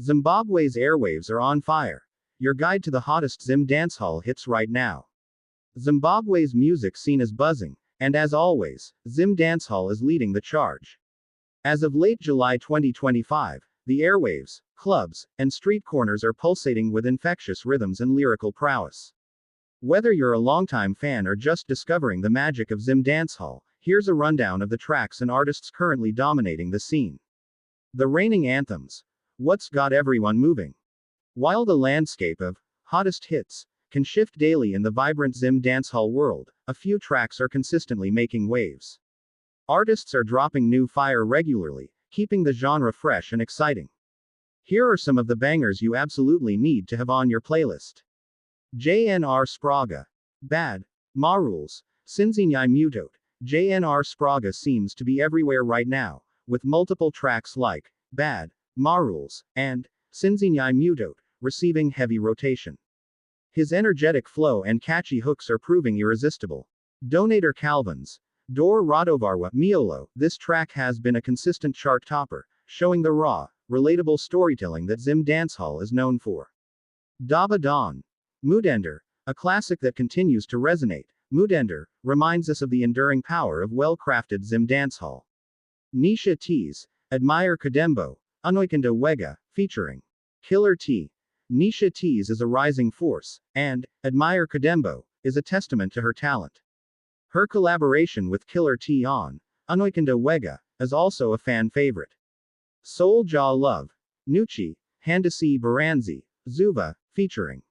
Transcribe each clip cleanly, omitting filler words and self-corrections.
Zimbabwe's airwaves are on fire. Your guide to the hottest Zim dancehall hits right now. Zimbabwe's music scene is buzzing, and as always, Zim dancehall is leading the charge. As of late July 2025, the airwaves, clubs, and street corners are pulsating with infectious rhythms and lyrical prowess. Whether you're a longtime fan or just discovering the magic of Zim dancehall, here's a rundown of the tracks and artists currently dominating the scene. The reigning anthems. What's got everyone moving? While the landscape of hottest hits can shift daily in the vibrant Zim dancehall world, a few tracks are consistently making waves. Artists are dropping new fire regularly, keeping the genre fresh and exciting. Here are some of the bangers you absolutely need to have on your playlist. Jnr Spragga. Bad. Marules. Tsinzinyai Mutote. Jnr Spragga seems to be everywhere right now, with multiple tracks like Bad, Marules, and Tsinzinyai Mutote receiving heavy rotation. His energetic flow and catchy hooks are proving irresistible. Donator Calvin's Dor Radovarwa Miolo. This track has been a consistent chart topper, showing the raw, relatable storytelling that Zim dancehall is known for. Dobba Don. Mudendere. A classic that continues to resonate. Mudendere reminds us of the enduring power of well-crafted Zim dancehall. Nisha T's Admire Kadembo. Anoikanda Wega, featuring Killer T. Nisha T's is a rising force, and Admire Kadembo is a testament to her talent. Her collaboration with Killer T on Anoikanda Wega is also a fan favorite. Soul Jaw Love. Nuchi, Handasi Baranzi, Zuva, featuring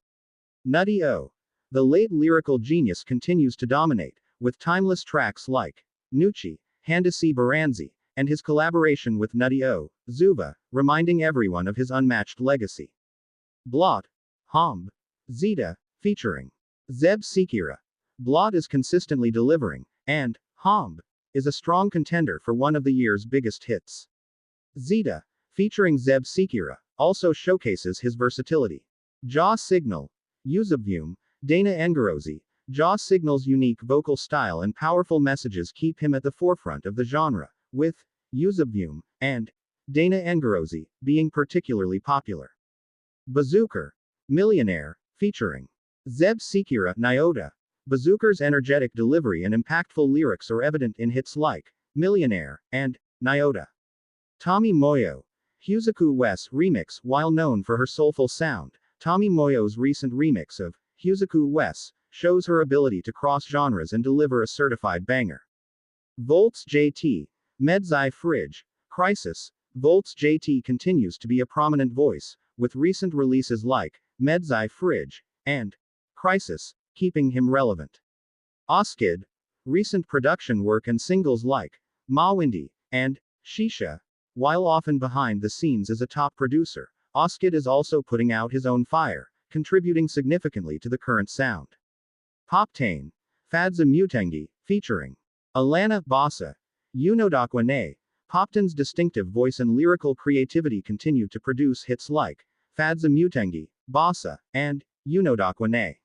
Nutty O. The late lyrical genius continues to dominate, with timeless tracks like Nuchi, Handasi Baranzi, and his collaboration with Nutty O, Zuva, reminding everyone of his unmatched legacy. Blot. Homb. Zeta, featuring Zeb Sekira. Blot is consistently delivering, and Homb is a strong contender for one of the year's biggest hits. Zeta, featuring Zeb Sekira, also showcases his versatility. Jaw Signal. Uzabvum. Dana Engarozi. Jaw Signal's unique vocal style and powerful messages keep him at the forefront of the genre, with Uzabvum and Dana Engarozi being particularly popular. Bazooker. Millionaire, featuring Zeb Sekira Nyota. Bazooker's energetic delivery and impactful lyrics are evident in hits like Millionaire and Nyota. Tommy Moyo. Huzaku Wes remix. While known for her soulful sound, Tommy Moyo's recent remix of Huzaku Wes shows her ability to cross genres and deliver a certified banger. Volts JT. Medzai Fridge. Crisis. Volts JT continues to be a prominent voice, with recent releases like Medzai Fridge and Crisis keeping him relevant. Oskid. Recent production work and singles like Mawindi and Shisha. While often behind the scenes as a top producer, Oskid is also putting out his own fire, contributing significantly to the current sound. Poptane. Fadza Mutengi, featuring Alana Bassa. Unodakwane. Poptane's distinctive voice and lyrical creativity continue to produce hits like Fadza Mutengi, Bassa, and Unodakwane.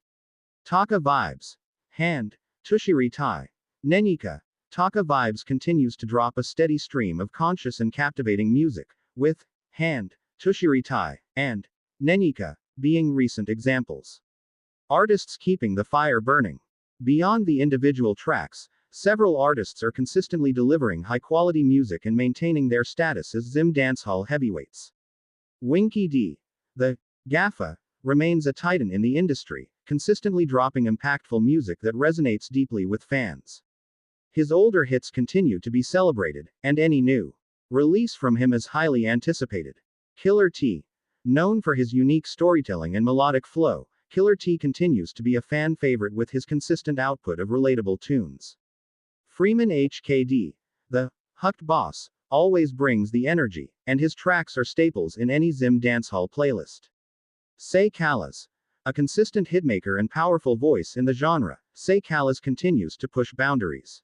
Taka Vibes. Hand. Tushiri Tai. Nenika. Taka Vibes continues to drop a steady stream of conscious and captivating music, with Hand, Tushiri Tai, and Nenika being recent examples. Artists keeping the fire burning. Beyond the individual tracks, several artists are consistently delivering high-quality music and maintaining their status as Zim dancehall heavyweights. Winky D. The Gaffa remains a titan in the industry, consistently dropping impactful music that resonates deeply with fans. His older hits continue to be celebrated, and any new release from him is highly anticipated. Killer T. Known for his unique storytelling and melodic flow, Killer T continues to be a fan favorite with his consistent output of relatable tunes. Freeman HKD. The Hucked Boss always brings the energy, and his tracks are staples in any Zim dancehall playlist. Say Callas. A consistent hitmaker and powerful voice in the genre, Say Callas continues to push boundaries.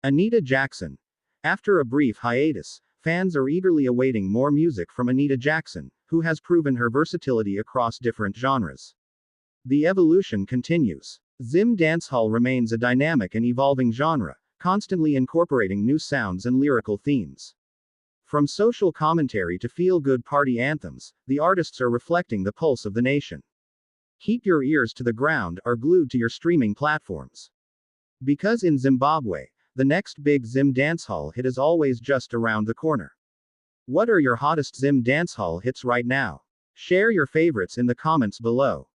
Anita Jackson. After a brief hiatus, fans are eagerly awaiting more music from Anita Jackson, who has proven her versatility across different genres. The evolution continues. Zim dancehall remains a dynamic and evolving genre, constantly incorporating new sounds and lyrical themes. From social commentary to feel-good party anthems, the artists are reflecting the pulse of the nation. Keep your ears to the ground or glued to your streaming platforms. Because in Zimbabwe, the next big Zim dancehall hit is always just around the corner. What are your hottest Zim dancehall hits right now? Share your favorites in the comments below.